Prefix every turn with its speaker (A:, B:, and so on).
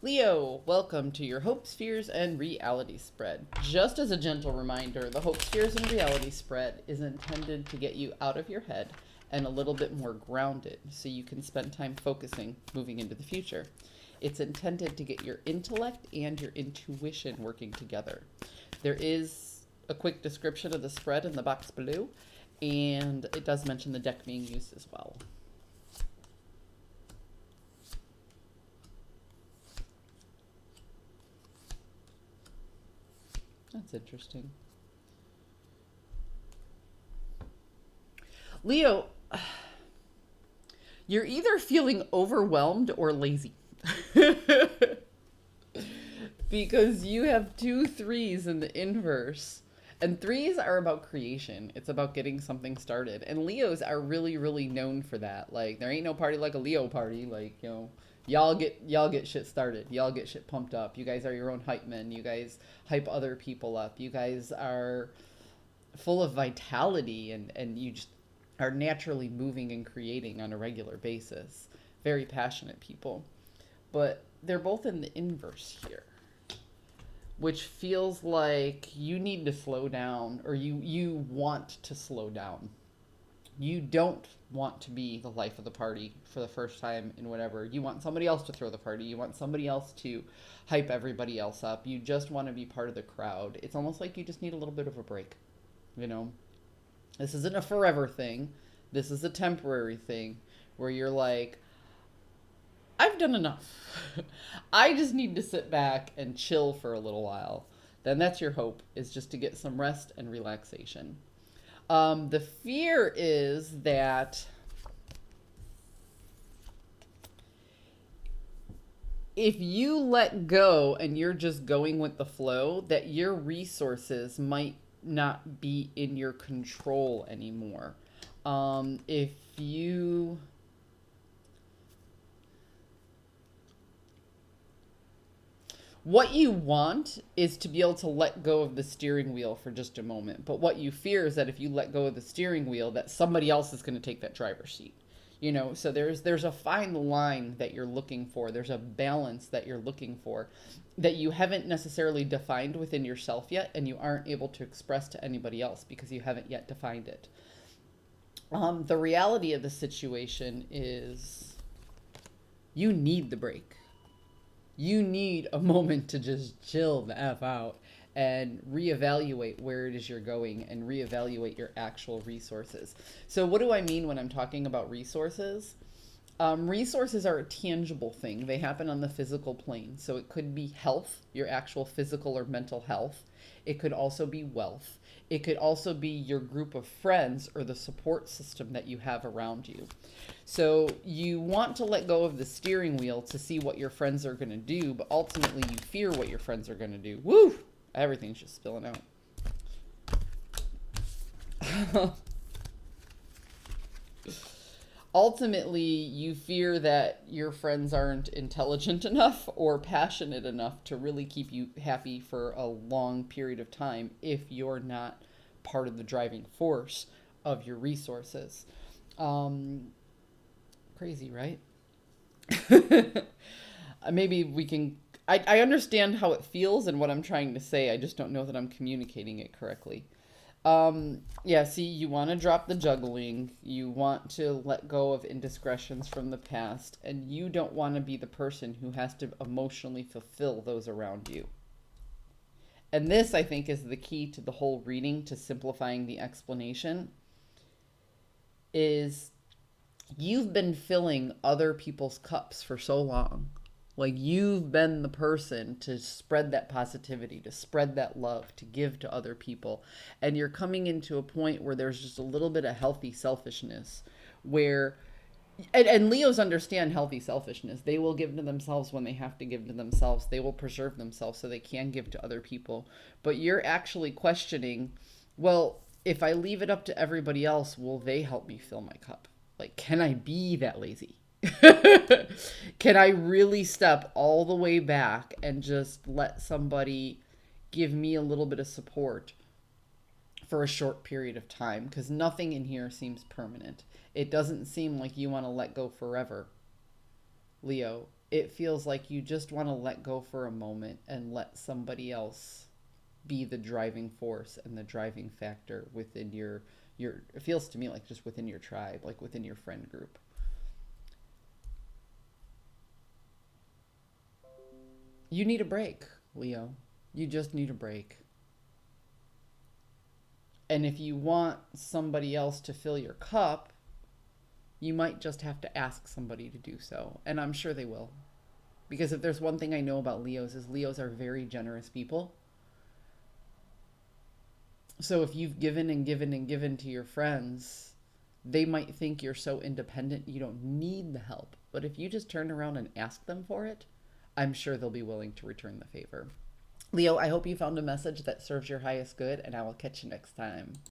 A: Leo, welcome to your Hope Spheres and Reality Spread. Just as a gentle reminder, the Hope Spheres and Reality Spread is intended to get you out of your head and a little bit more grounded so you can spend time focusing moving into the future. It's intended to get your intellect and your intuition working together. There is a quick description of the spread in the box below, and it does mention the deck being used as well. That's interesting. Leo, you're either feeling overwhelmed or lazy. Because you have two threes in the inverse. And threes are about creation. It's about getting something started. And Leos are really, really known for that. Like, there ain't no party like a Leo party. Like, you know, y'all get shit started. Y'all get shit pumped up. You guys are your own hype men. You guys hype other people up. You guys are full of vitality, and you just are naturally moving and creating on a regular basis. Very passionate people. But they're both in the inverse here, which feels like you need to slow down, or you want to slow down. You don't want to be the life of the party for the first time in whatever. You want somebody else to throw the party. You want somebody else to hype everybody else up. You just want to be part of the crowd. It's almost like you just need a little bit of a break. You know, this isn't a forever thing. This is a temporary thing where you're like, I've done enough. I just need to sit back and chill for a little while. Then that's your hope, is just to get some rest and relaxation. The fear is that if you let go and you're just going with the flow, that your resources might not be in your control anymore. If you... What you want is to be able to let go of the steering wheel for just a moment. But what you fear is that if you let go of the steering wheel, that somebody else is going to take that driver's seat. You know, so there's a fine line that you're looking for. There's a balance that you're looking for that you haven't necessarily defined within yourself yet, and you aren't able to express to anybody else because you haven't yet defined it. The reality of the situation is you need the break. You need a moment to just chill the F out and reevaluate where it is you're going and reevaluate your actual resources. So what do I mean when I'm talking about resources? Resources are a tangible thing. They happen on the physical plane. So it could be health, your actual physical or mental health. It could also be wealth. It could also be your group of friends or the support system that you have around you. So you want to let go of the steering wheel to see what your friends are going to do, but ultimately you fear what your friends are going to do. Woo! Everything's just spilling out. Ultimately, you fear that your friends aren't intelligent enough or passionate enough to really keep you happy for a long period of time if you're not part of the driving force of your resources. Crazy, right? Maybe we can... I understand how it feels and what I'm trying to say. I just don't know that I'm communicating it correctly. Yeah, see, you want to drop the juggling. You want to let go of indiscretions from the past. And you don't want to be the person who has to emotionally fulfill those around you. And this, I think, is the key to the whole reading, to simplifying the explanation, is you've been filling other people's cups for so long. Like, you've been the person to spread that positivity, to spread that love, to give to other people. And you're coming into a point where there's just a little bit of healthy selfishness where, and Leos understand healthy selfishness. They will give to themselves when they have to give to themselves. They will preserve themselves so they can give to other people. But you're actually questioning, well, if I leave it up to everybody else, will they help me fill my cup? Like, can I be that lazy? Can I really step all the way back and just let somebody give me a little bit of support for a short period of time? Because nothing in here seems permanent. It doesn't seem like you want to let go forever, Leo. it feels like you just want to let go for a moment and let somebody else be the driving force and the driving factor within your it feels to me like just within your tribe, like within your friend group. You need a break, Leo. You just need a break. And if you want somebody else to fill your cup, you might just have to ask somebody to do so. And I'm sure they will. Because if there's one thing I know about Leos is Leos are very generous people. So if you've given and given and given to your friends, they might think you're so independent you don't need the help. But if you just turn around and ask them for it, I'm sure they'll be willing to return the favor. Leo, I hope you found a message that serves your highest good, and I will catch you next time.